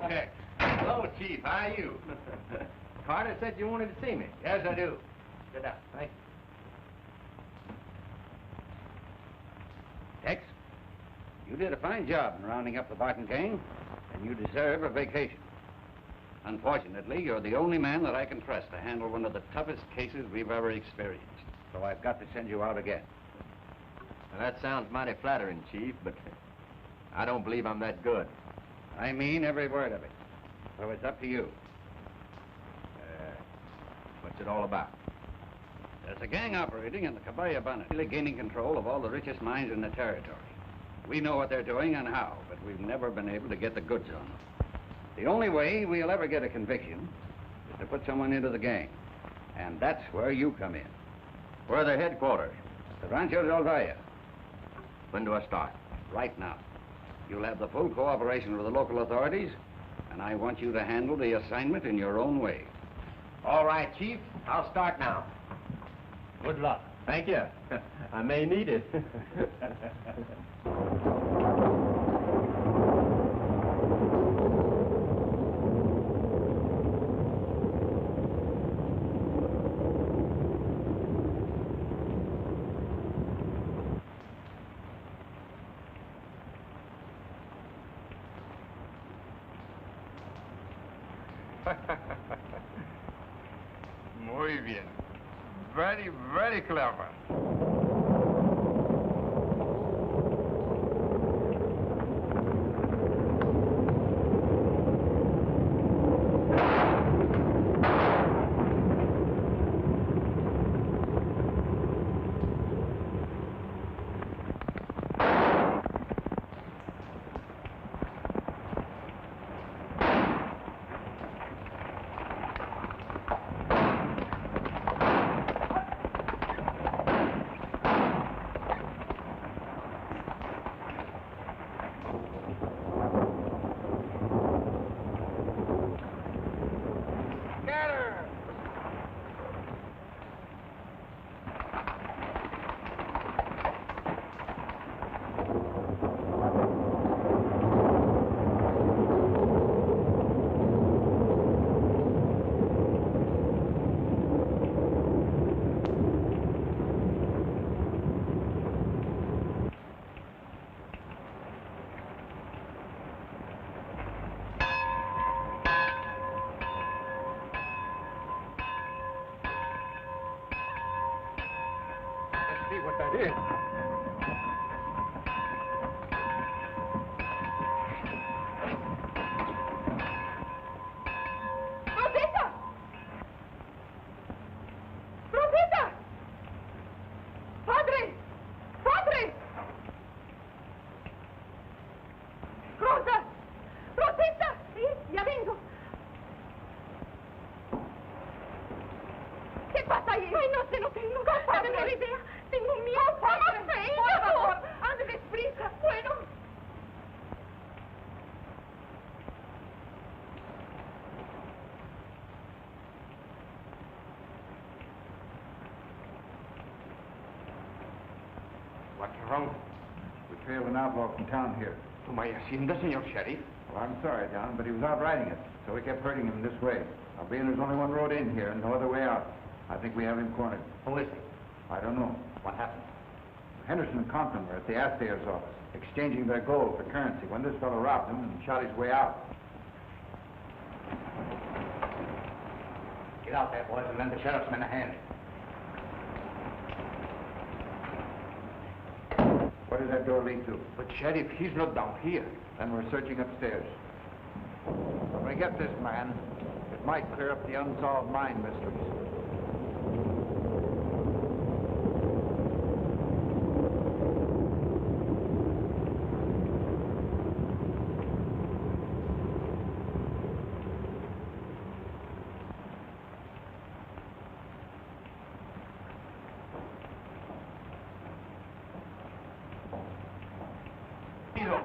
Tex. Hello, Chief. How are you? Carter said you wanted to see me. Yes, I do. Sit down. Thank you. Tex, you did a fine job in rounding up the Barton gang, and you deserve a vacation. Unfortunately, you're the only man that I can trust to handle one of the toughest cases we've ever experienced. So I've got to send you out again. Well, that sounds mighty flattering, Chief, but I don't believe I'm that good. I mean every word of it. So it's up to you. What's it all about? There's a gang operating in the Cowboy gaining control of all the richest mines in the territory. We know what they're doing and how, but we've never been able to get the goods on them. The only way we'll ever get a conviction is to put someone into the gang. And that's where you come in. Where are their headquarters? The Rancho del Valle. When do I start? Right now. You'll have the full cooperation of the local authorities, and I want you to handle the assignment in your own way. All right, Chief. I'll start now. Good luck. Thank you. I may need it. Muy bien. Very, very clever. See what that is. Rosita! Rosita! Padre! Padre! Rosa! Rosita! Sí, ya vengo. ¿Qué pasa ahí? Ay, no sé, no tengo la menor idea. Tengo miedo. ¡Por favor! ¡Ande deprisa! Bueno. What's wrong? We trailed an outlaw from town here. To my hacienda, Senor Sheriff. Well, I'm sorry, Don, but he was out riding it, so we kept herding him this way. Now, being there's only one road in here and no other way out, I think we have him cornered. Who is he? I don't know. What happened? Henderson and Conklin were at the assayer's office, exchanging their gold for currency when this fellow robbed him and shot his way out. Get out there, boys, and lend the sheriff's men a hand. Where does that door lead to? But, Sheriff, he's not down here. Then we're searching upstairs. When we get this man, it might clear up the unsolved mine mysteries.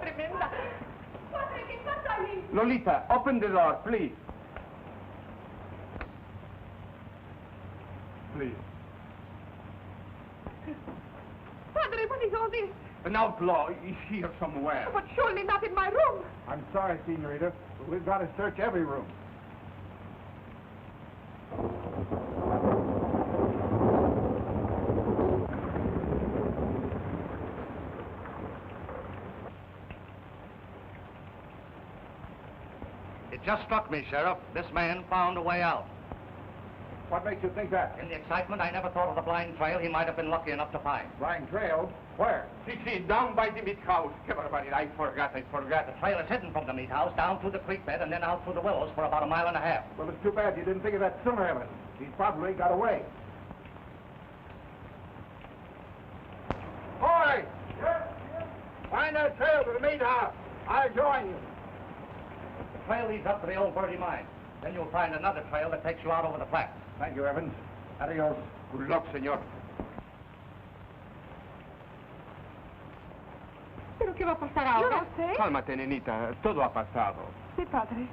Tremenda. Padre, ¿qué pasa ahí? Lolita, open the door, please. Please. Padre, what is all this? An outlaw is here somewhere. But surely not in my room. I'm sorry, Senorita, but we've got to search every room. It just struck me, Sheriff. This man found a way out. What makes you think that? In the excitement, I never thought of the blind trail he might have been lucky enough to find. Blind trail? Where? See, down by the meat house. Everybody, I forgot. The trail is hidden from the meat house, down through the creek bed, and then out through the willows for about a mile and a half. Well, it's too bad you didn't think of that sooner, Evans. He's probably got away. Boy! Find that trail to the meat house. I'll join you. The trail leads up to the old birdie mine. Then you'll find another trail that takes you out over the flats. Thank you, Evans. Adios. Good luck, senor. ¿Pero qué va a pasar ahora? Yo no sé. Cálmate, nenita. Todo ha pasado. Sí, padre.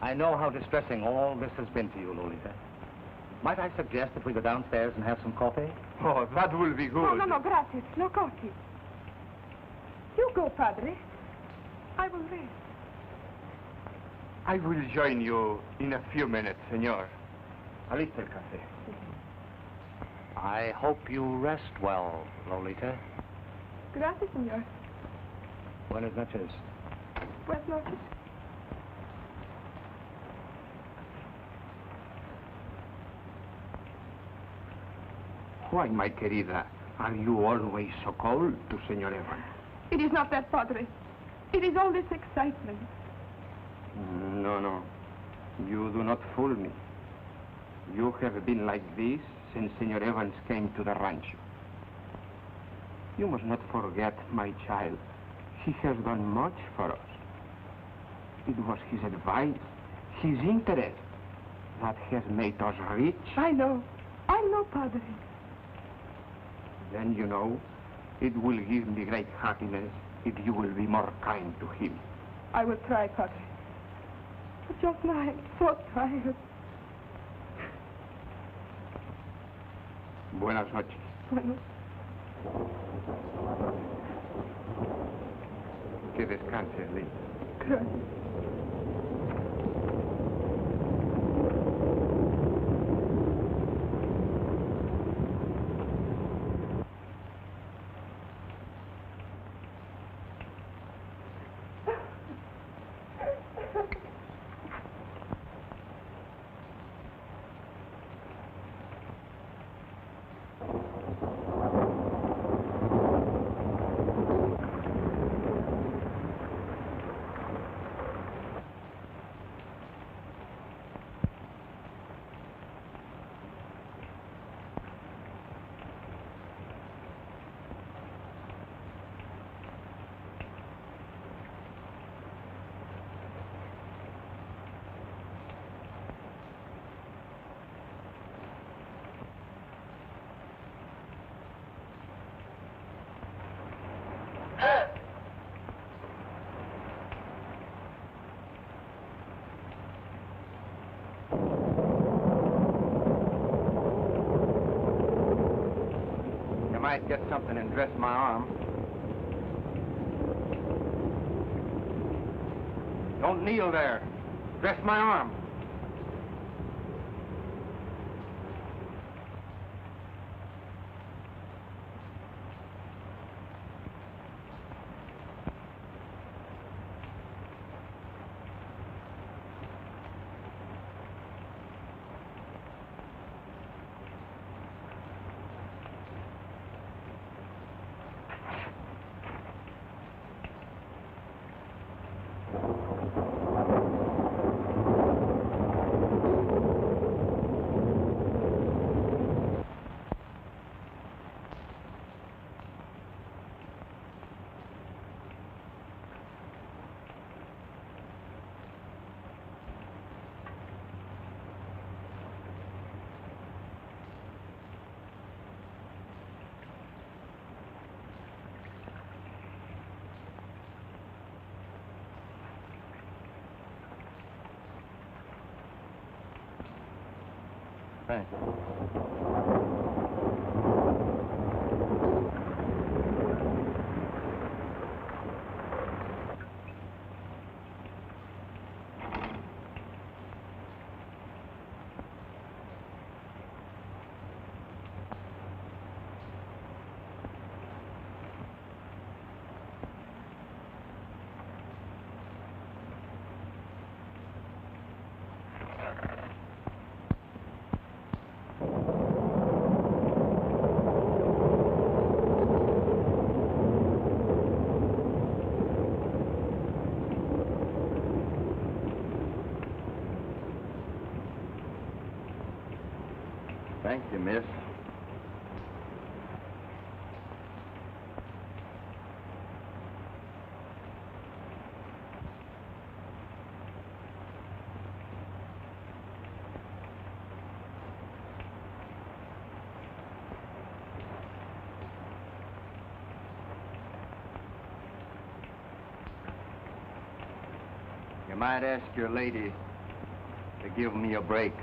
I know how distressing all this has been to you, Lolita. Might I suggest that we go downstairs and have some coffee? Oh, that will be good. No, gracias. No coffee. You go, padre. I will rest. I will join you in a few minutes, senor. Ahorita el café. I hope you rest well, Lolita. Gracias, señor. Buenas noches. Buenas noches. Why, my querida, are you always so cold to Senor Evans? It is not that, padre. It is all this excitement. No. You do not fool me. You have been like this since Senor Evans came to the rancho. You must not forget, my child. He has done much for us. It was his advice, his interest, that has made us rich. I know, padre. Then, you know, it will give me great happiness if you will be more kind to him. I will try, padre. But just now I'm so tired. Buenas noches. Bueno, Que descanses, Lee. gracias. Might get something and dress my arm. Don't kneel there. Dress my arm. Thanks. Thank you, miss. You might ask your lady to give me a break.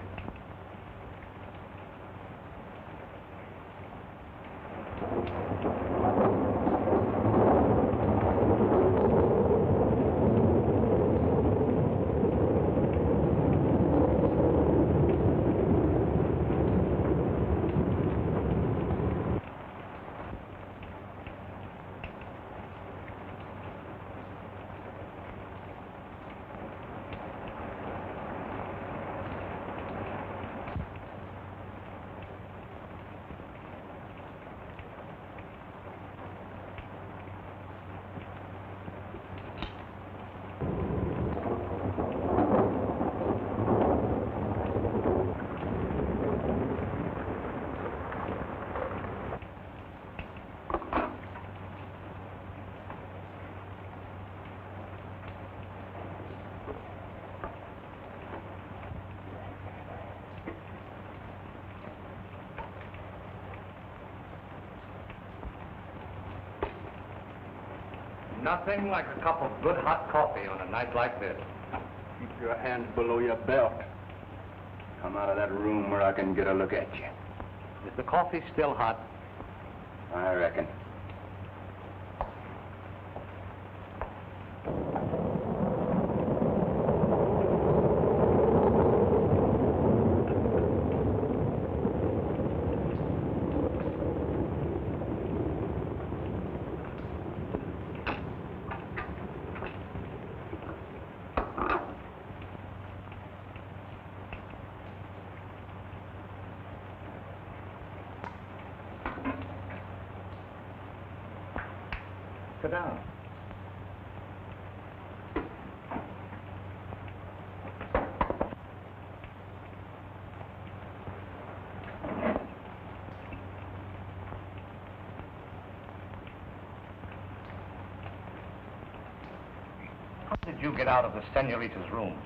Nothing like a cup of good hot coffee on a night like this. Keep your hands below your belt. Come out of that room where I can get a look at you. Is the coffee still hot? I reckon. Sit down. How did you get out of the senorita's room?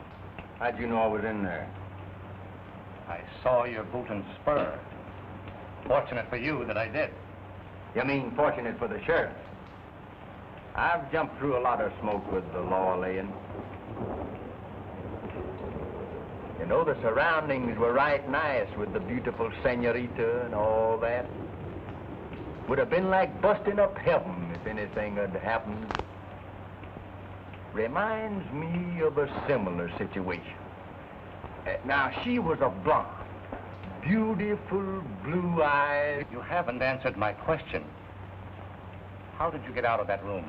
How'd you know I was in there? I saw your boot and spur. Fortunate for you that I did. You mean fortunate for the sheriff? I've jumped through a lot of smoke with the law laying. You know, the surroundings were right nice with the beautiful senorita and all that. Would have been like busting up heaven if anything had happened. Reminds me of a similar situation. Now, she was a blonde. Beautiful blue eyes. You haven't answered my question. How did you get out of that room?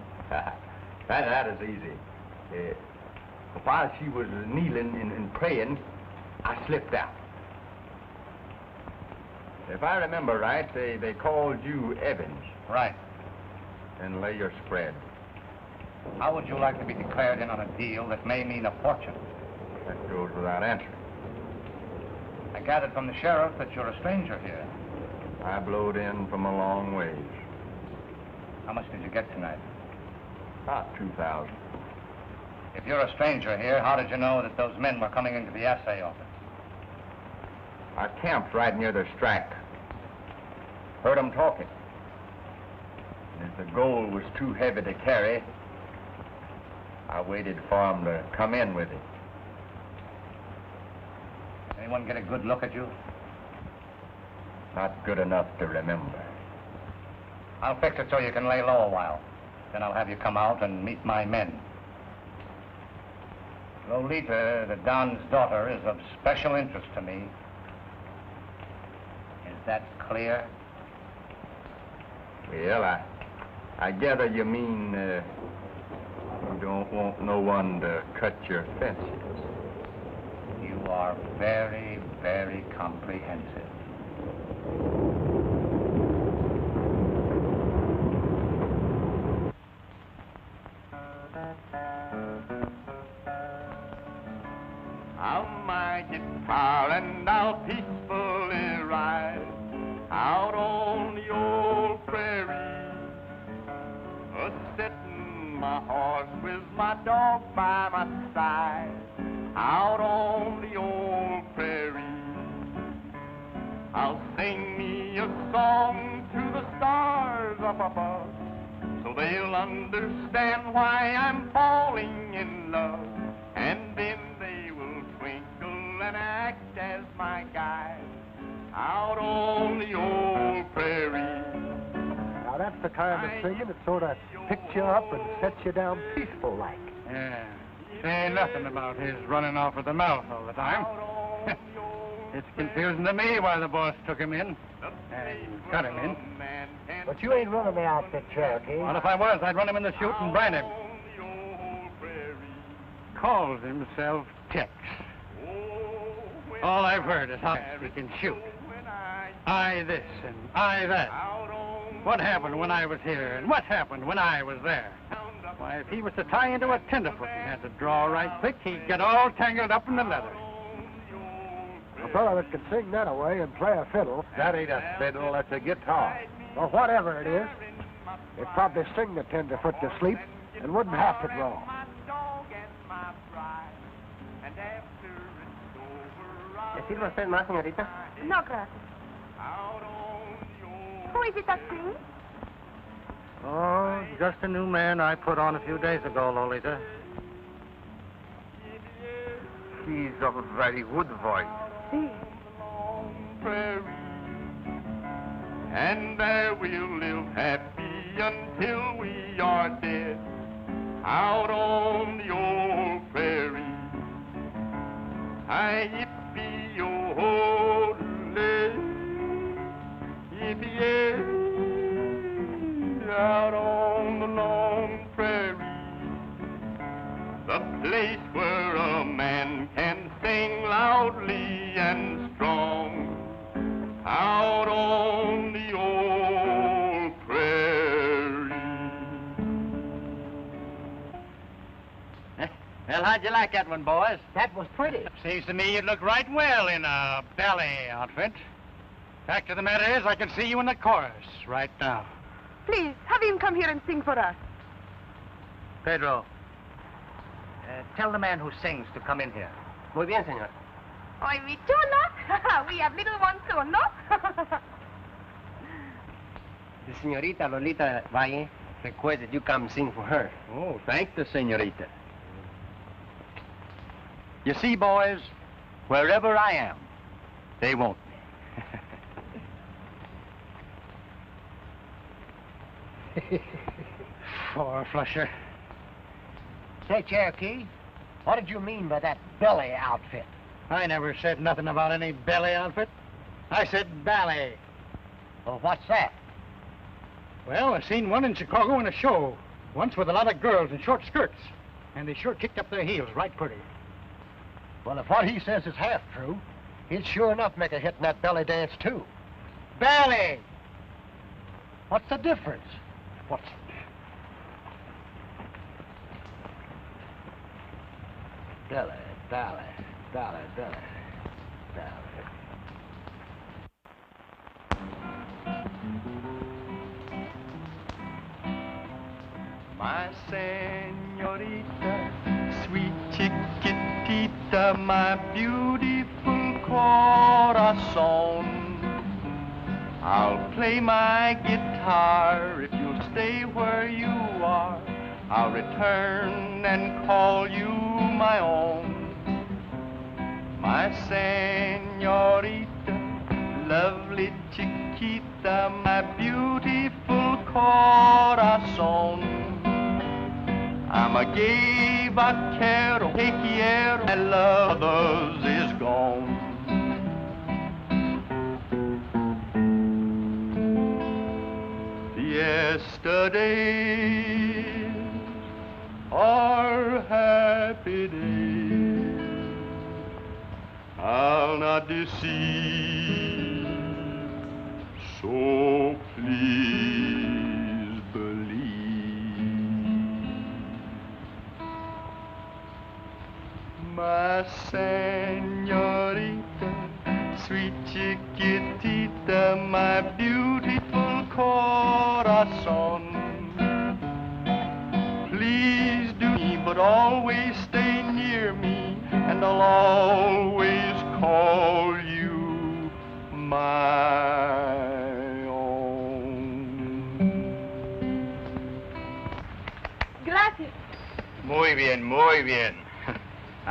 that is easy. While she was kneeling and praying, I slipped out. If I remember right, they called you Evans. Right. And lay your spread. How would you like to be declared in on a deal that may mean a fortune? That goes without answering. I gathered from the sheriff that you're a stranger here. I blowed in from a long ways. How much did you get tonight? About 2,000. If you're a stranger here, how did you know that those men were coming into the assay office? I camped right near their strike. Heard them talking. And if the gold was too heavy to carry, I waited for them to come in with it. Anyone get a good look at you? Not good enough to remember. I'll fix it so you can lay low a while. Then I'll have you come out and meet my men. Lolita, the Don's daughter, is of special interest to me. Is that clear? Well, I gather you mean you don't want no one to cut your fences. You are very, very comprehensive. I'll my guitar and I'll peacefully ride out on the old prairie, a-settin' my horse with my dog by my side, out on the old prairie. I'll sing me a song to the stars up above, so they'll understand why I'm falling in love, and then they will twinkle and act as my guide out on the old prairie. Now that's the kind of singing that sort of picks you up and sets you down peaceful like. Yeah. There ain't nothing about his running off with the mouth all the time. It's confusing to me why the boss took him in and got him in. But you ain't running the outfit, Cherokee. Well, if I was, I'd run him in the chute and brand him. Calls himself Tex. All I've heard is how he can shoot. I this and I that. What happened when I was here and what happened when I was there? Why, if he was to tie into a tenderfoot and had to draw right quick, he'd get all tangled up in the leather. A fellow that can sing that away and play a fiddle. That ain't a fiddle, that's a guitar. Or whatever it is. It'd probably sing the tenderfoot to sleep and wouldn't have to draw. ¿Le sirve a usted más, señorita? No, gracias. Who is it that sings? Oh, just a new man I put on a few days ago, Lolita. He's of a very good voice. Si. Prairie, and there we'll live happy until we are dead, out on the old prairie. Hi, yippee-yo-ho, yippee-yay, out on the long prairie, the place where a man can sing loudly and strong, out on the old prairie. Well, how'd you like that one, boys? That was pretty. Seems to me you'd look right well in a ballet outfit. Fact of the matter is, I can see you in the chorus right now. Please, have him come here and sing for us. Pedro, tell the man who sings to come in here. Muy bien, señor. Oy, mi chulo. We have little ones too, no? The señorita Lolita Valle requests that you come sing for her. Oh, thank the señorita. You see, boys, wherever I am, they want me. Four-flusher. Say, Cherokee, what did you mean by that belly outfit? I never said nothing about any belly outfit. I said ballet. Well, what's that? Well, I seen one in Chicago in a show, once with a lot of girls in short skirts, and they sure kicked up their heels right pretty. Well, if what he says is half true, he'd sure enough make a hit in that belly dance, too. Ballet! What's the difference? What's... Belly, belly, belly, belly, belly. My señorita, sweet chiquitita, my beautiful corazón. I'll play my guitar if you'll stay where you are. I'll return and call you my own. My señorita, lovely chiquita, my beautiful corazón. I'm a gay vaquero, que quiero, my love others is gone. Yesterdays are happy days. I'll not deceive, so please believe. My señorita, sweet chiquitita, my beautiful corazon. Please do me, but always stay near me, and I'll always call you my own. Gracias. Muy bien, muy bien.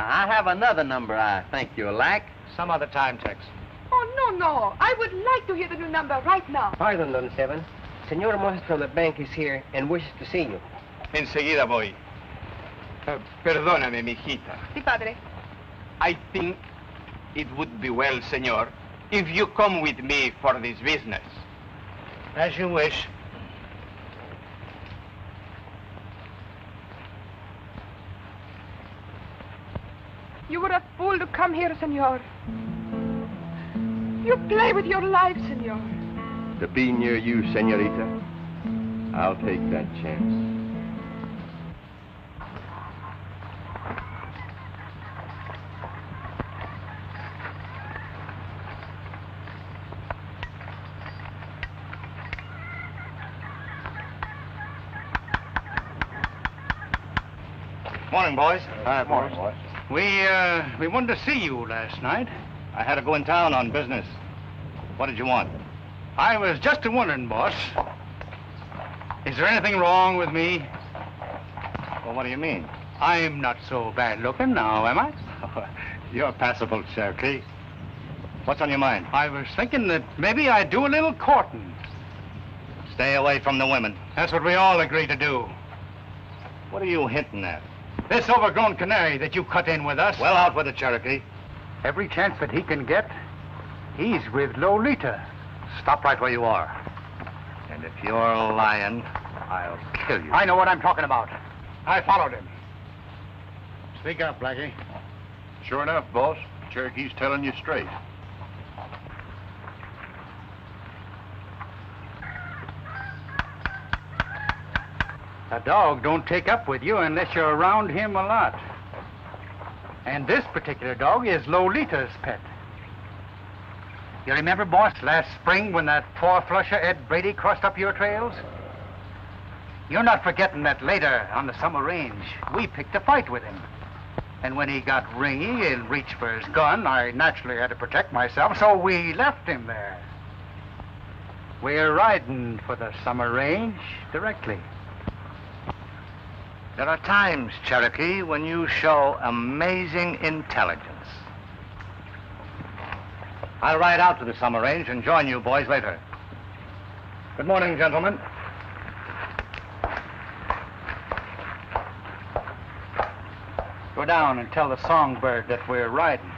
I have another number I think you'll like. Some other time, Tex. Oh, no. I would like to hear the new number right now. Pardon, Don Seven. Senor Moses from the bank is here and wishes to see you. Enseguida voy. Perdóname, mijita. Sí, padre. I think it would be well, senor, if you come with me for this business. As you wish. You were a fool to come here, senor. You play with your life, senor. To be near you, senorita, I'll take that chance. Morning, boys. Hi, morning, boys. We wanted to see you last night. I had to go in town on business. What did you want? I was just wondering, boss. Is there anything wrong with me? Well, what do you mean? I'm not so bad looking now, am I? You're passable, Cherokee. What's on your mind? I was thinking that maybe I'd do a little courting. Stay away from the women. That's what we all agreed to do. What are you hinting at? This overgrown canary that you cut in with us. Well, out with it, Cherokee. Every chance that he can get, he's with Lolita. Stop right where you are. And if you're lying, I'll kill you. I know what I'm talking about. I followed him. Speak up, Blackie. Sure enough, boss. Cherokee's telling you straight. A dog don't take up with you unless you're around him a lot. And this particular dog is Lolita's pet. You remember, boss, last spring when that four-flusher Ed Brady crossed up your trails? You're not forgetting that later on the summer range, we picked a fight with him. And when he got ringy and reached for his gun, I naturally had to protect myself, so we left him there. We're riding for the summer range directly. There are times, Cherokee, when you show amazing intelligence. I'll ride out to the summer range and join you boys later. Good morning, gentlemen. Go down and tell the songbird that we're riding.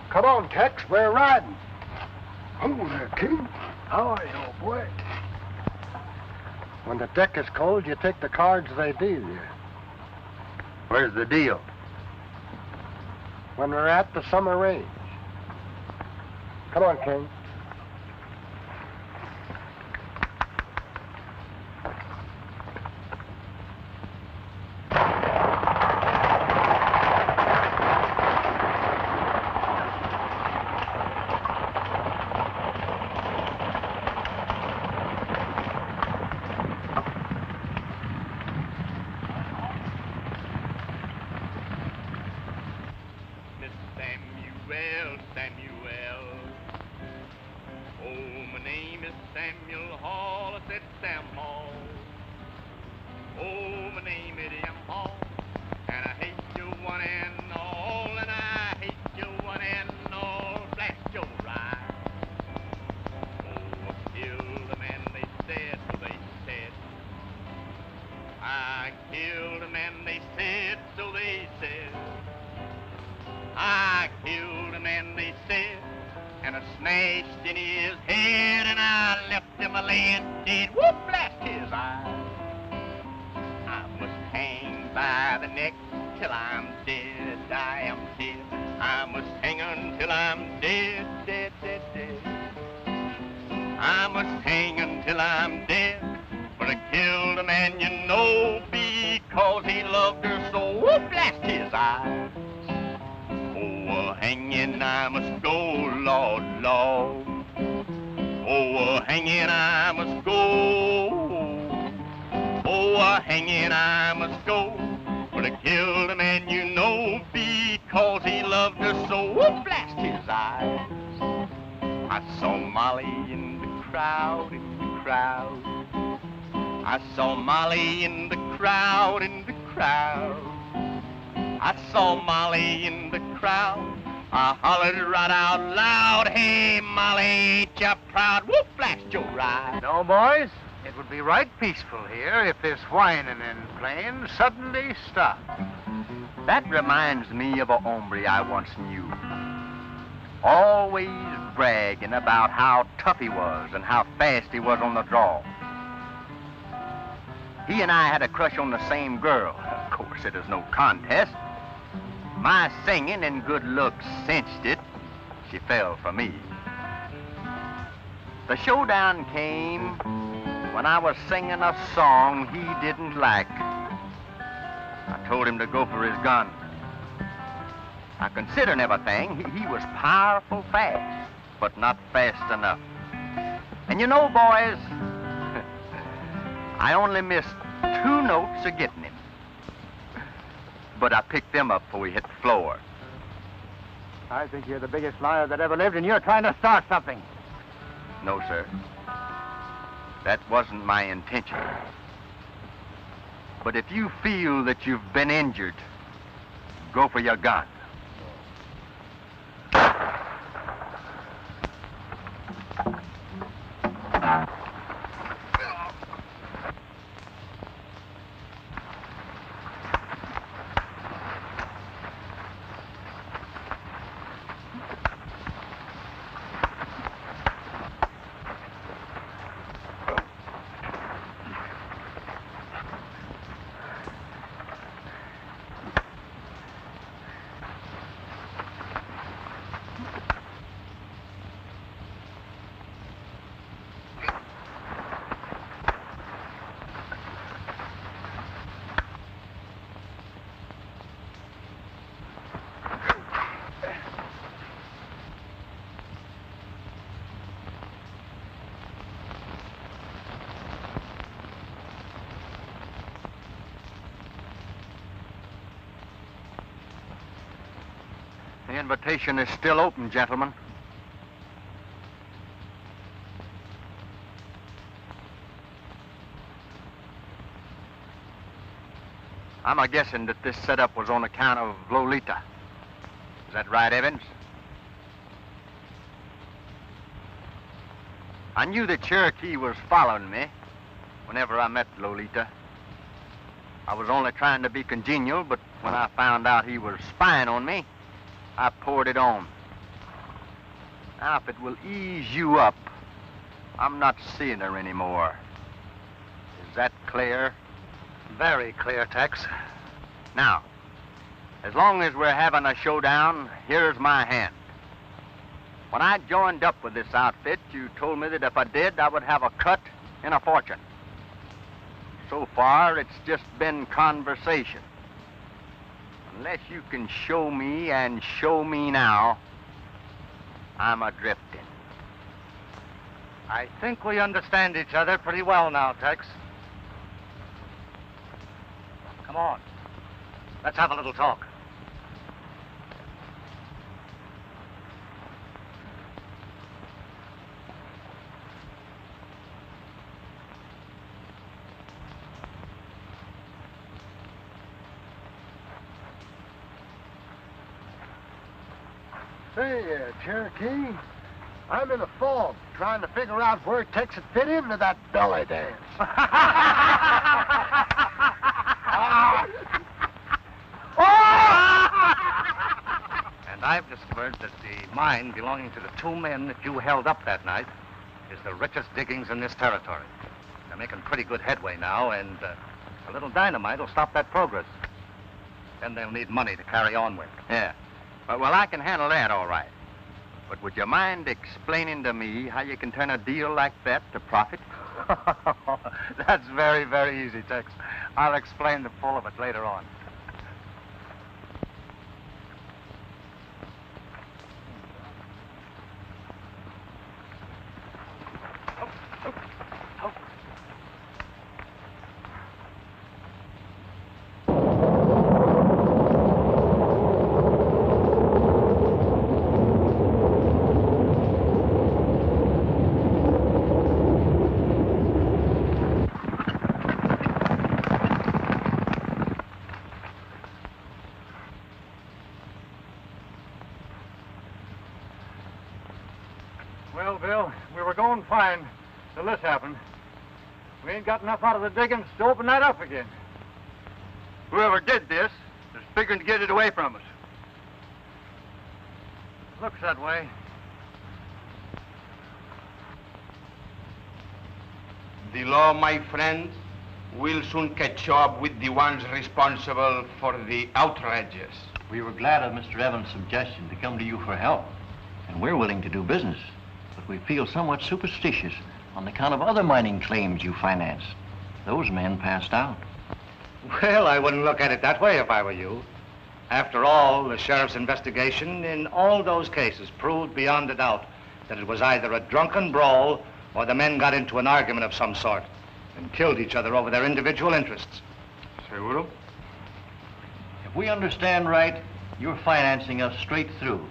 Come on, Tex, we're riding. Oh, there, King. How are you, old boy? When the deck is cold, you take the cards they deal you. Where's the deal? When we're at the summer range. Come on, King. till I'm dead. But I killed a man, you know, because he loved her so. Oh, blast his eyes. Oh, hanging I must go, Lord, Lord. Oh, hanging I must go. Oh, hanging I must go. But I killed a man, you know, because he loved her so. Oh, blast his eyes. I saw Molly in the crowd, in the crowd. I saw Molly in the crowd, in the crowd. I saw Molly in the crowd. I hollered right out loud, hey, Molly, ain't ya proud? Whoop, blast your ride. No, boys, it would be right peaceful here if this whining and playing suddenly stopped. That reminds me of a hombre I once knew. Always bragging about how tough he was and how fast he was on the draw. He and I had a crush on the same girl. Of course, it is no contest. My singing and good looks cinched it. She fell for me. The showdown came when I was singing a song he didn't like. I told him to go for his gun. I considered everything. He was powerful fast, but not fast enough. And you know, boys, I only missed 2 notes of getting him. But I picked them up before we hit the floor. I think you're the biggest liar that ever lived, and you're trying to start something. No, sir. That wasn't my intention. But if you feel that you've been injured, go for your gun. The invitation is still open, gentlemen. I'm a-guessing that this setup was on account of Lolita. Is that right, Evans? I knew that Cherokee was following me whenever I met Lolita. I was only trying to be congenial, but when I found out he was spying on me, I poured it on. Now, if it will ease you up, I'm not seeing her anymore. Is that clear? Very clear, Tex. Now, as long as we're having a showdown, here's my hand. When I joined up with this outfit, you told me that if I did, I would have a cut and a fortune. So far, it's just been conversation. Unless you can show me and show me now, I'm a-drifting. I think we understand each other pretty well now, Tex. Come on. Let's have a little talk. Say, Cherokee, I'm in a fog trying to figure out where Tex would fit into that belly dance. And I've discovered that the mine belonging to the 2 men that you held up that night is the richest diggings in this territory. They're making pretty good headway now, and a little dynamite will stop that progress. Then they'll need money to carry on with. Yeah. Well, I can handle that all right. But would you mind explaining to me how you can turn a deal like that to profit? That's very, very easy, Tex. I'll explain the full of it later on. Well, Bill, we were going fine till this happened. We ain't got enough out of the diggings to open that up again. Whoever did this is figuring to get it away from us. Looks that way. The law, my friends, will soon catch up with the ones responsible for the outrages. We were glad of Mr. Evans' suggestion to come to you for help, and we're willing to do business. But we feel somewhat superstitious on account of other mining claims you financed. Those men passed out. Well, I wouldn't look at it that way if I were you. After all, the sheriff's investigation in all those cases proved beyond a doubt that it was either a drunken brawl or the men got into an argument of some sort and killed each other over their individual interests. Seguro? If we understand right, you're financing us straight through.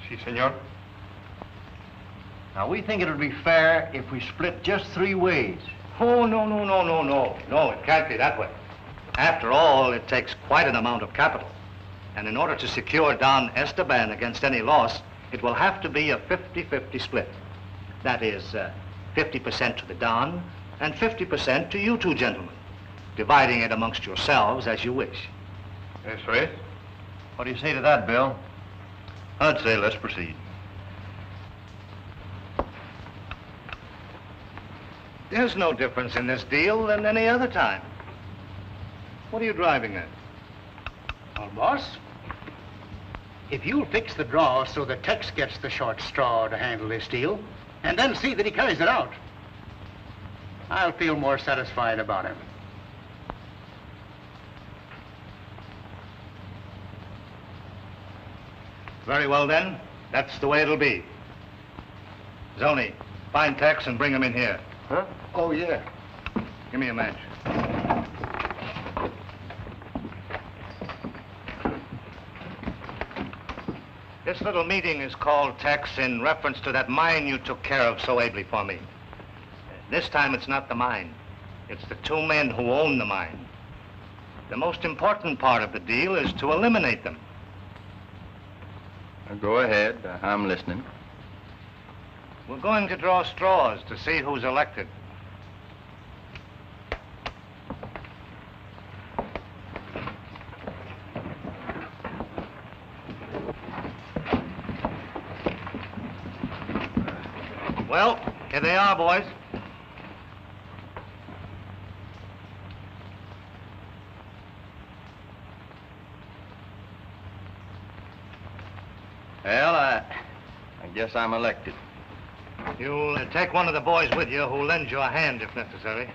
Si, senor. Now, we think it would be fair if we split just 3 ways. Oh, no. No, it can't be that way. After all, it takes quite an amount of capital. And in order to secure Don Esteban against any loss, it will have to be a 50-50 split. That is, 50% to the Don and 50% to you two gentlemen, dividing it amongst yourselves as you wish. Eso es. What do you say to that, Bill? I'd say let's proceed. There's no difference in this deal than any other time. What are you driving at? Well, boss, if you'll fix the draw so that Tex gets the short straw to handle this deal, and then see that he carries it out, I'll feel more satisfied about him. Very well, then. That's the way it'll be. Zoni, find Tex and bring him in here. Huh? Oh, yeah. Give me a match. This little meeting is called, Tex, in reference to that mine you took care of so ably for me. This time it's not the mine. It's the 2 men who own the mine. The most important part of the deal is to eliminate them. Go ahead. I'm listening. We're going to draw straws to see who's elected. Well, here they are, boys. Well, I guess I'm elected. You'll take one of the boys with you who'll lend you a hand if necessary.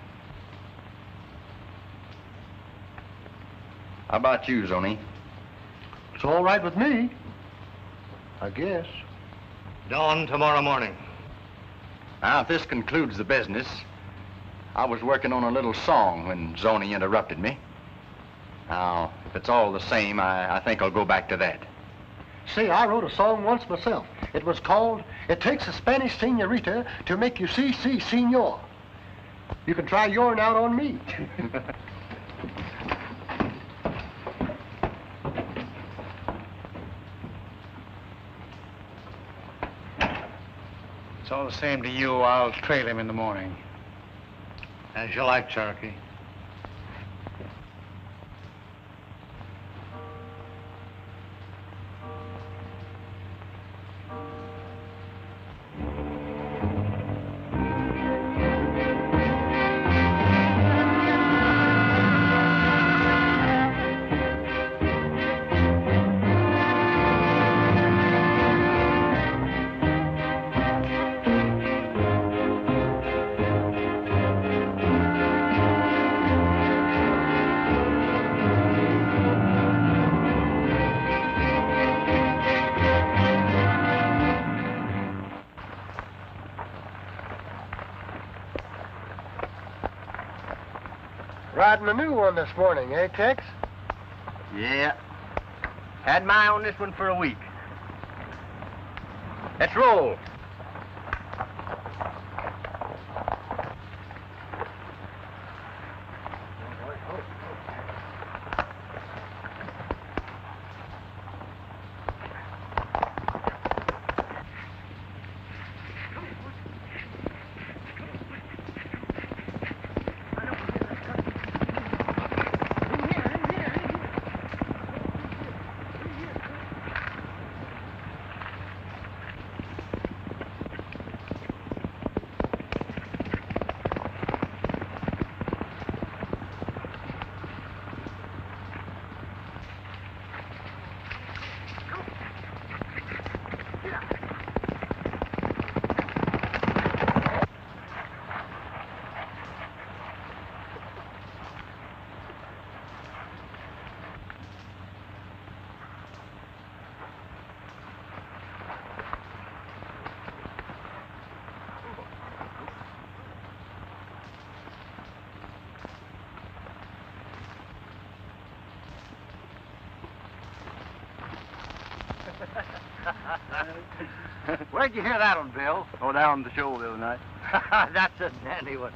How about you, Zoni? It's all right with me, I guess. Dawn tomorrow morning. Now, if this concludes the business, I was working on a little song when Zoni interrupted me. Now, if it's all the same, I think I'll go back to that. See, I wrote a song once myself. It was called, It Takes a Spanish Senorita to Make You See, Senor. You can try yourn out on me. It's all the same to you. I'll trail him in the morning. As you like, Cherokee. Riding a new one this morning, eh, Tex? Yeah. Had my eye on this one for a week. Let's roll. Where'd you hear that one, Bill? Oh, down the show the other night. That's a dandy one.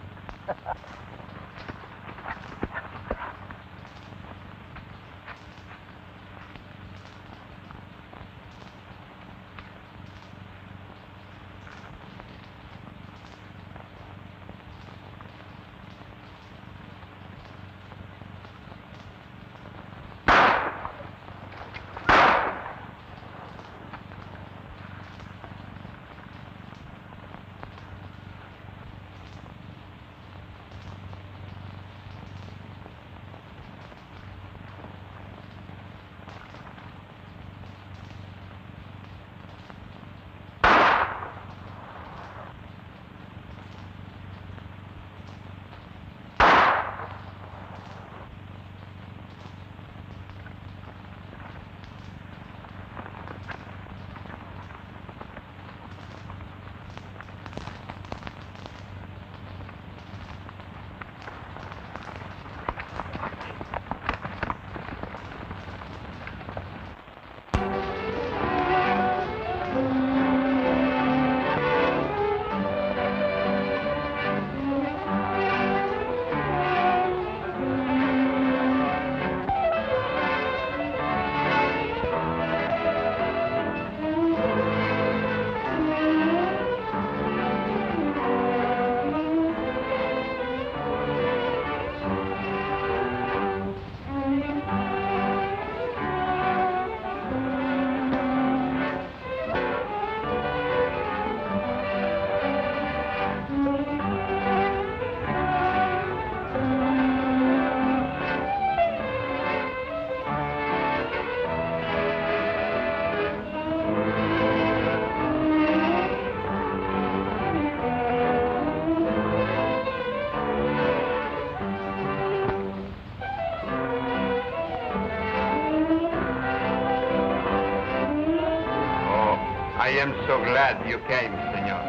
I am so glad you came, senor.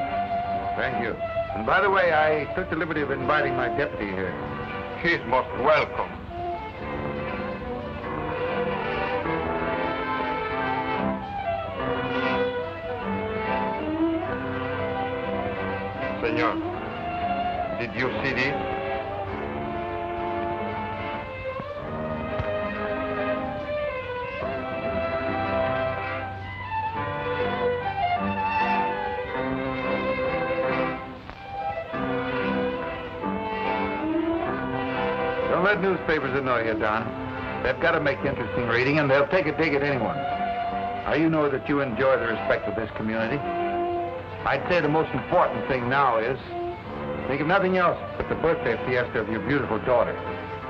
Thank you. And by the way, I took the liberty of inviting my deputy here. She's most welcome. Senor, did you see this? Don't let newspapers annoy you, Don. They've got to make interesting reading, and they'll take a dig at anyone. Now, you know that you enjoy the respect of this community. I'd say the most important thing now is think of nothing else but the birthday fiesta of your beautiful daughter.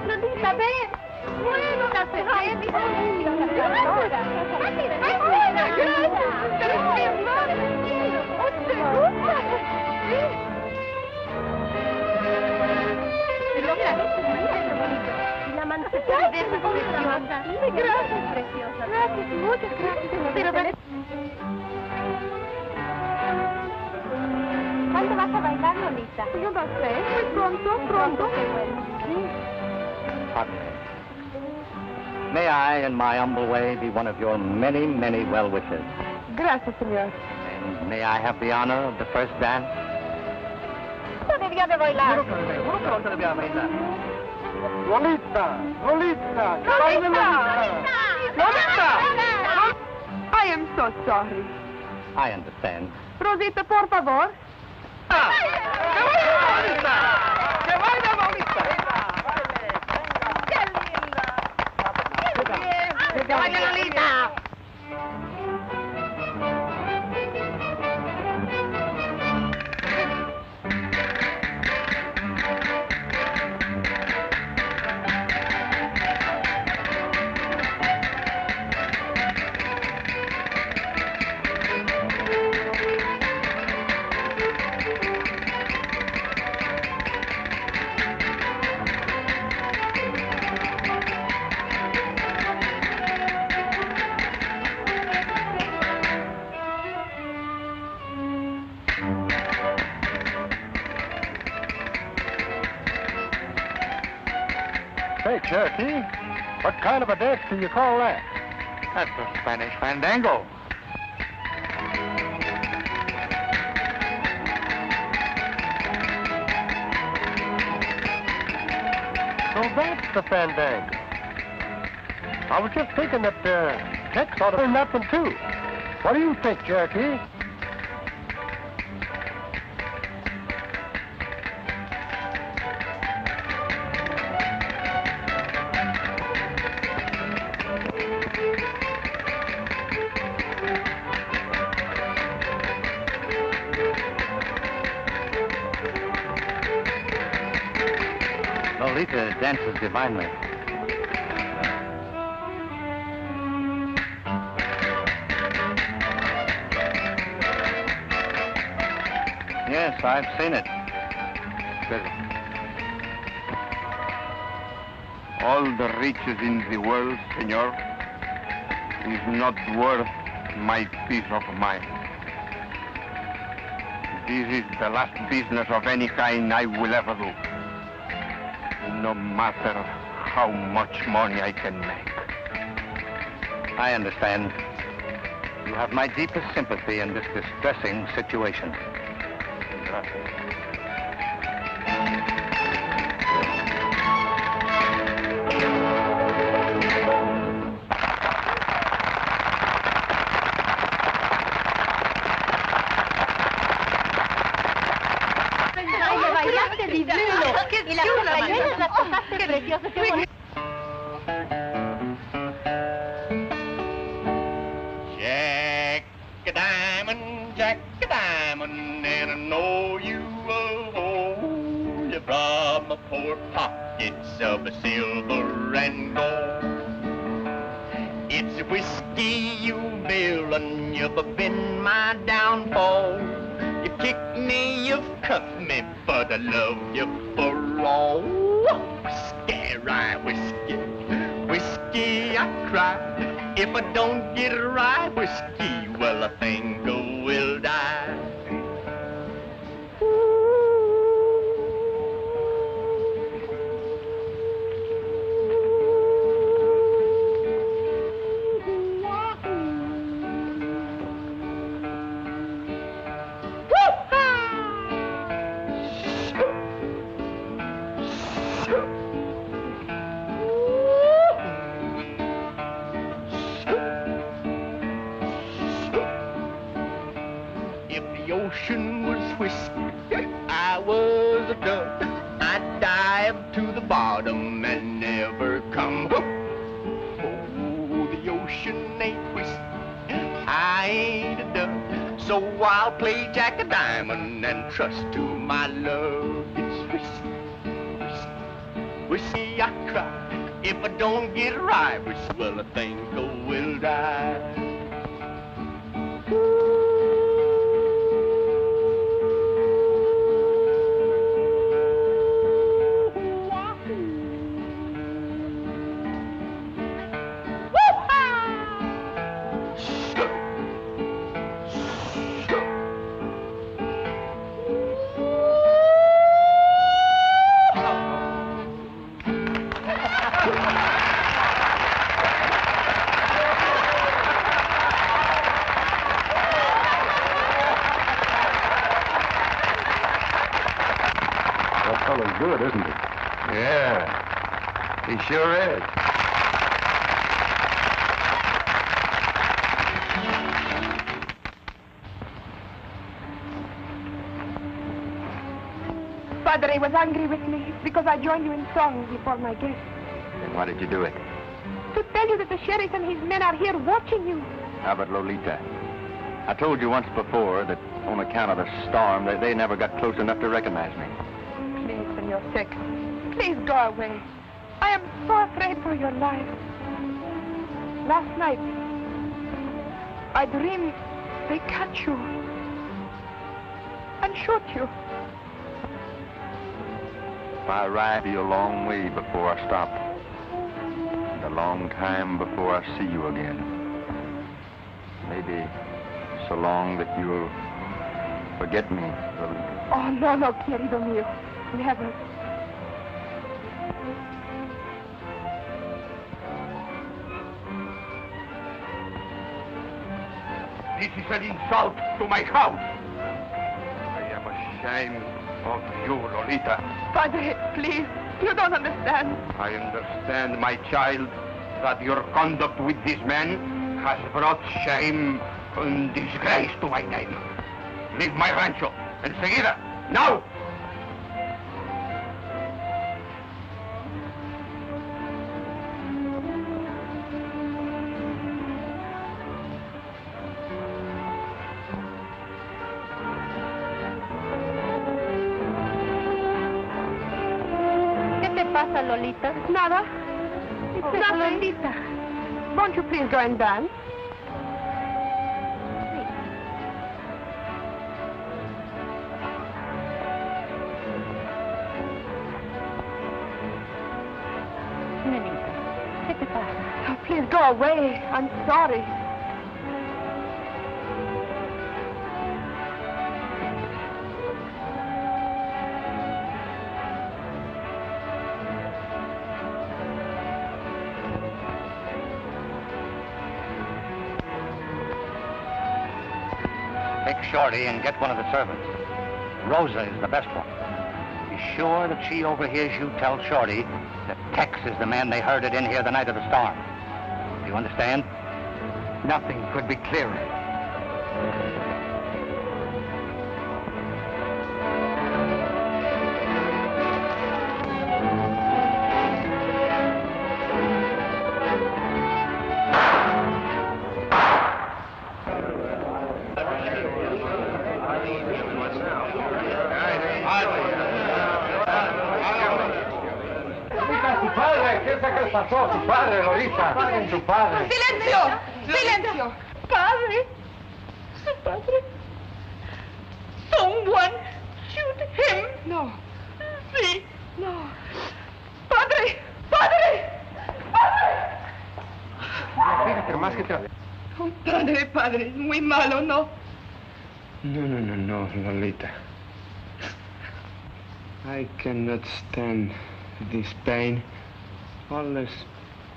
Nodita, ven. Bueno, la manzana es preciosa. Gracias, preciosa. Gracias, muchas gracias. Pero ¿cuándo vas a bailar, Lolita? Yo no sé, muy pronto. Qué bueno. Sí. Pardon me. May I, in my humble way, be one of your many, many well-wishers? Gracias, señor. And may I have the honor of the first dance? No debía de bailar. Lolita! Lolita! I am so sorry. I understand. Rosita, por favor. ¡Que vaya Lolita! Hey, Cherokee, what kind of a dance do you call that? That's a Spanish fandango. So that's the fandango. I was just thinking that Tex ought to learn that one, too. What do you think, Cherokee? Lolita dances divinely. Yes, I've seen it. All the riches in the world, senor, is not worth my peace of mind. This is the last business of any kind I will ever do. No matter how much money I can make. I understand. You have my deepest sympathy in this distressing situation. Bailaste divino. Y las compañeras las tocaste preciosas. Jack a diamond, and I know you will hold you from my poor pockets of silver and gold. It's whiskey you've been, you've been my downfall. You kicked me, you've cuffed me, but I love you for all. Whiskey, rye, whiskey, whiskey, I cry. If I don't get rye whiskey, well, I think I will die. Ocean was whiskey, I was a duck. I'd dive to the bottom and never come up. Oh, the ocean ain't whiskey, I ain't a duck. So I'll play Jack a diamond and trust to my love. It's whiskey, whiskey, whiskey, I cry. If I don't get right, whiskey, well, I think I will die. That fellow's good, isn't he? Yeah, he sure is. Padre was angry with me because I joined you in song before my guests. Then why did you do it? To tell you that the sheriff and his men are here watching you. How about Lolita? I told you once before that on account of the storm, they never got close enough to recognize me. Please, Senor Tex, please go away. I am so afraid for your life. Last night, I dreamed they catch you and shoot you. I ride you a long way before I stop. And a long time before I see you again. Maybe so long that you'll forget me, Lolita. Oh, no, no, querido mío. Never. This is an insult to my house. I am ashamed of you, Lolita. Padre, please, you don't understand. I understand, my child, that your conduct with this man has brought shame and disgrace to my name. Leave my rancho, enseguida, now! Lolita? Nada. It's nothing. Lolita. Won't you please go and dance? Nenita, ¿qué te pasa? Oh, please go away. I'm sorry. Take Shorty and get one of the servants. Rosa is the best one. Be sure that she overhears you tell Shorty that Tex is the man they herded in here the night of the storm. Do you understand? Nothing could be clearer. pasó? Su padre, Lolita. Su padre. ¡Silencio! ¡Silencio! Padre. Su padre. Someone shoot him. No. Sí. No. Padre. Padre. Padre. Fíjate más que te... Oh, padre, padre. Es muy malo, ¿no? No, Lolita. I cannot stand this pain unless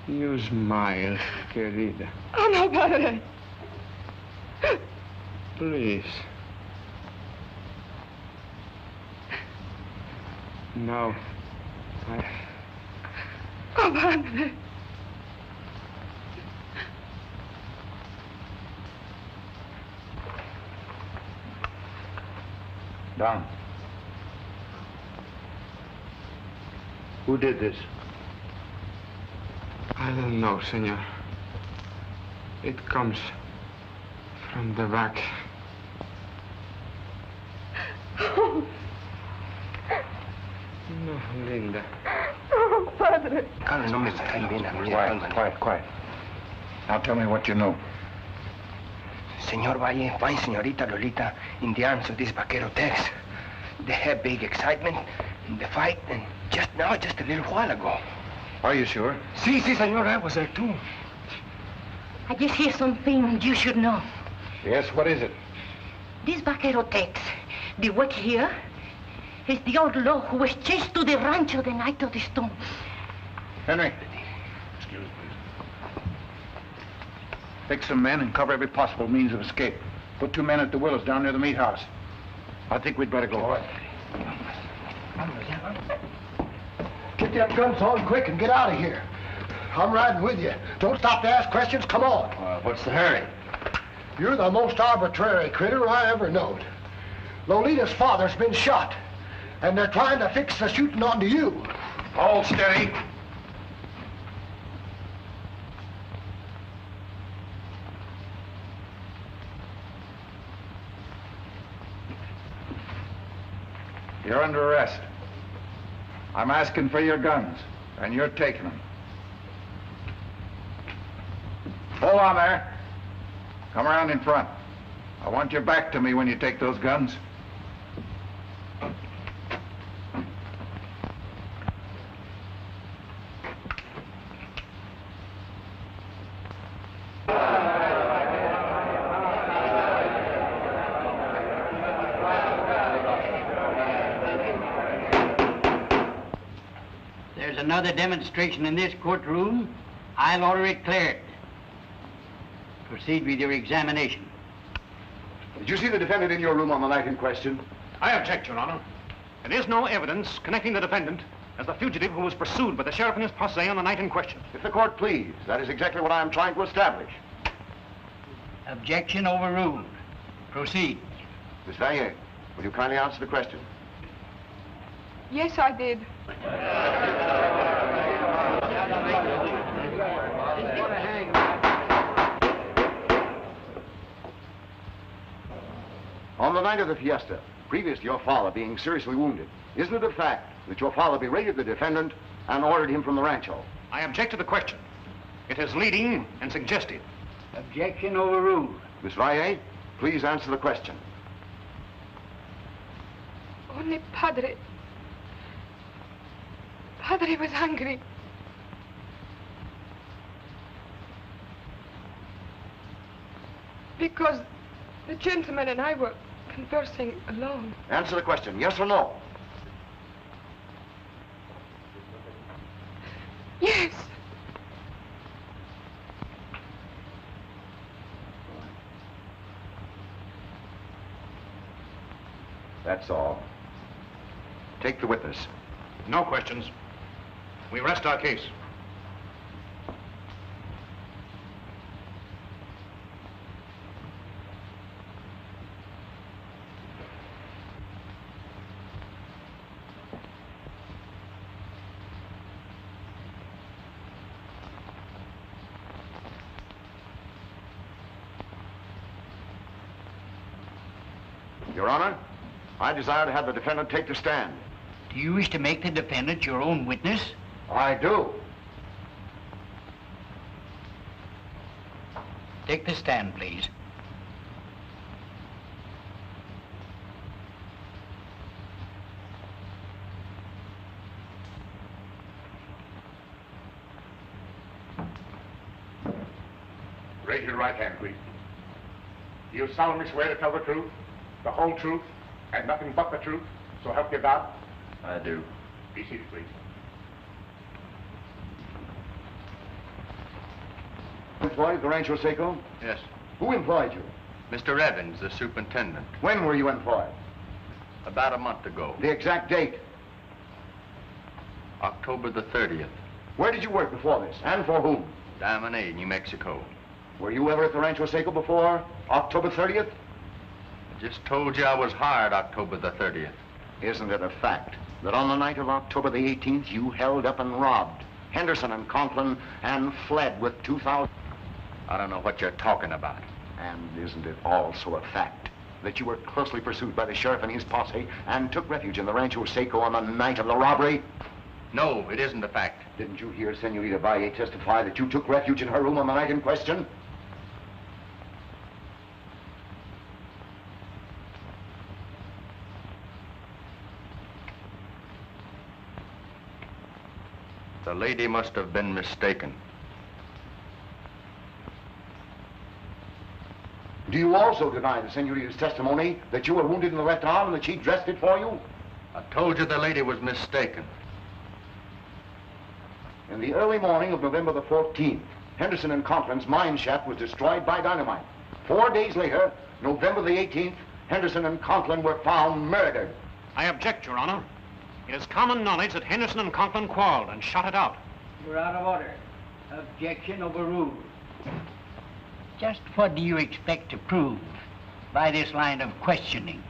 you smile, querida. Oh, no, padre. Please. No. Oh, padre. Don. Who did this? I don't know, senor. It comes from the back. Oh. No, Linda. Oh, padre. Carlos, no me cae bien a mí. Quiet. Now tell me what you know. Senor Valle, fine señorita Lolita, Indians of this vaquero Tex. They have big excitement in the fight, and just a little while ago. Are you sure? Sí, senor, I was there too. I just hear something you should know. Yes, what is it? This vaquero Tex, the work here, is the outlaw who was chased to the rancho the night of the storm. Henry. Excuse me. Take some men and cover every possible means of escape. Put 2 men at the Willows down near the meat house. I think we'd better go. All right. Get them guns on quick and get out of here. I'm riding with you. Don't stop to ask questions. Come on. What's the hurry? You're the most arbitrary critter I ever knowed. Lolita's father's been shot, and they're trying to fix the shooting onto you. Hold steady. You're under arrest. I'm asking for your guns, and you're taking them. Hold on there. Come around in front. I want your back to me when you take those guns. There's another demonstration in this courtroom. I'll order it cleared. Proceed with your examination. Did you see the defendant in your room on the night in question? I object, Your Honor. There is no evidence connecting the defendant as the fugitive who was pursued by the sheriff and his posse on the night in question. If the court please, that is exactly what I am trying to establish. Objection overruled. Proceed. Miss Vanier, will you kindly answer the question? Yes, I did. On the night of the fiesta, previous to your father being seriously wounded, isn't it a fact that your father berated the defendant and ordered him from the rancho? I object to the question. It is leading and suggestive. Objection overruled. Miss Vanier, please answer the question. Only Padre. Padre was hungry. Because the gentleman and I were conversing alone. Answer the question, yes or no? Yes. That's all. Take the witness. No questions. We rest our case. Your Honor, I desire to have the defendant take the stand. Do you wish to make the defendant your own witness? I do. Take the stand, please. Raise your right hand, please. Do you solemnly swear to tell the truth, the whole truth, and nothing but the truth, so help you God? I do. Be seated, please. Employed at the Rancho Seco? Yes. Who employed you? Mr. Evans, the superintendent. When were you employed? About a month ago. The exact date? October the 30th. Where did you work before this, and for whom? Diamond A, New Mexico. Were you ever at the Rancho Seco before October 30th? I just told you I was hired October the 30th. Isn't it a fact that on the night of October the 18th, you held up and robbed Henderson and Conklin and fled with 2,000... I don't know what you're talking about. And isn't it also a fact that you were closely pursued by the sheriff and his posse and took refuge in the Rancho Seco on the night of the robbery? No, it isn't a fact. Didn't you hear Senorita Valle testify that you took refuge in her room on the night in question? The lady must have been mistaken. Do you also deny the Senorita's testimony that you were wounded in the left arm and that she dressed it for you? I told you the lady was mistaken. In the early morning of November the 14th, Henderson and Conklin's mine shaft was destroyed by dynamite. 4 days later, November the 18th, Henderson and Conklin were found murdered. I object, Your Honor. It is common knowledge that Henderson and Conklin quarreled and shot it out. You're out of order. Objection overruled. Just what do you expect to prove by this line of questioning?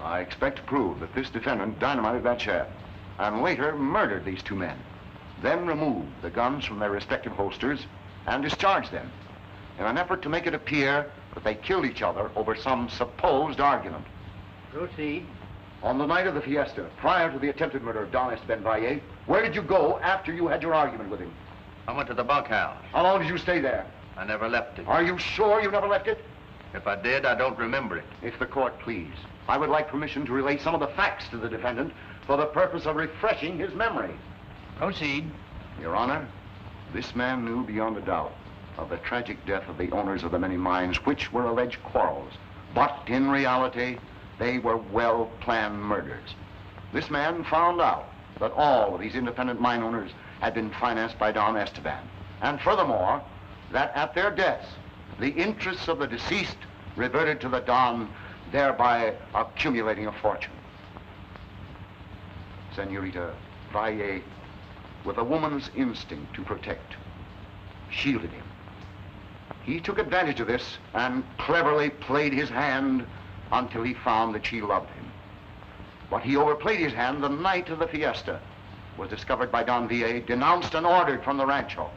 I expect to prove that this defendant dynamited that shaft and later murdered these two men, then removed the guns from their respective holsters and discharged them in an effort to make it appear that they killed each other over some supposed argument. Proceed. On the night of the fiesta, prior to the attempted murder of Don Esteban Valle, where did you go after you had your argument with him? I went to the bunkhouse. How long did you stay there? I never left it. Are you sure you never left it? If I did, I don't remember it. If the court please, I would like permission to relate some of the facts to the defendant for the purpose of refreshing his memory. Proceed. Your Honor, this man knew beyond a doubt of the tragic death of the owners of the many mines which were alleged quarrels. But in reality, they were well-planned murders. This man found out that all of these independent mine owners had been financed by Don Esteban. And furthermore, that at their deaths, the interests of the deceased reverted to the Don, thereby accumulating a fortune. Senorita Valle, with a woman's instinct to protect, shielded him. He took advantage of this and cleverly played his hand until he found that she loved him. But he overplayed his hand the night of the fiesta, was discovered by Don V.A., denounced and ordered from the rancho,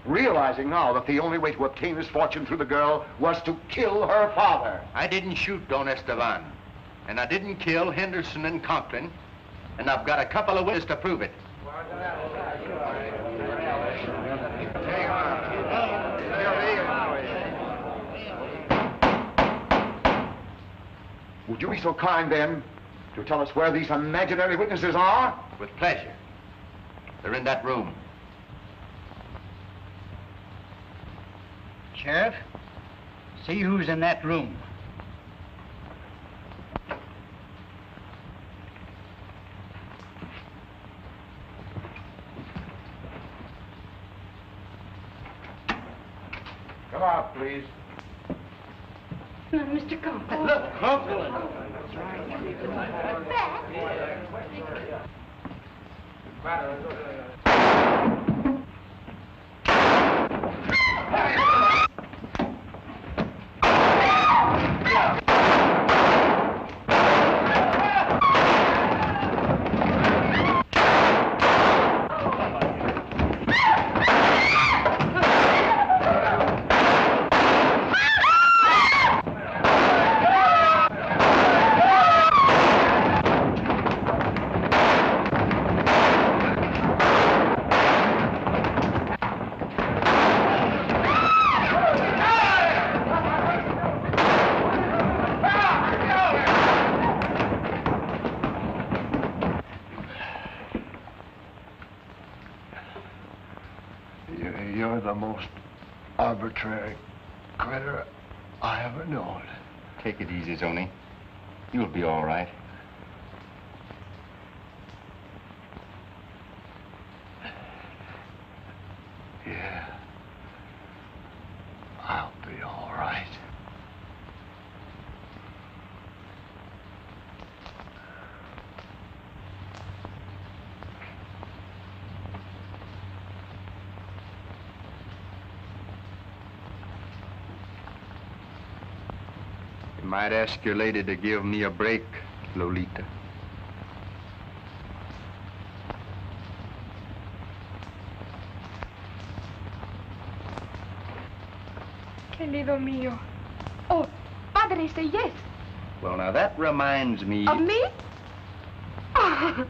realizing now that the only way to obtain this fortune through the girl was to kill her father. I didn't shoot Don Esteban, and I didn't kill Henderson and Conklin, and I've got a couple of witnesses to prove it. Would you be so kind, then, to tell us where these imaginary witnesses are? With pleasure. They're in that room. Sheriff, see who's in that room. Come out, please. No, Mr. Conklin. Look, Conklin. You're the most arbitrary critter I ever known. Take it easy, Zoni. You'll be all right. Yeah. I'll be all right. You might ask your lady to give me a break, Lolita. Querido mío. Oh, Padre, say yes. Well, now that reminds me... Of me? Oh.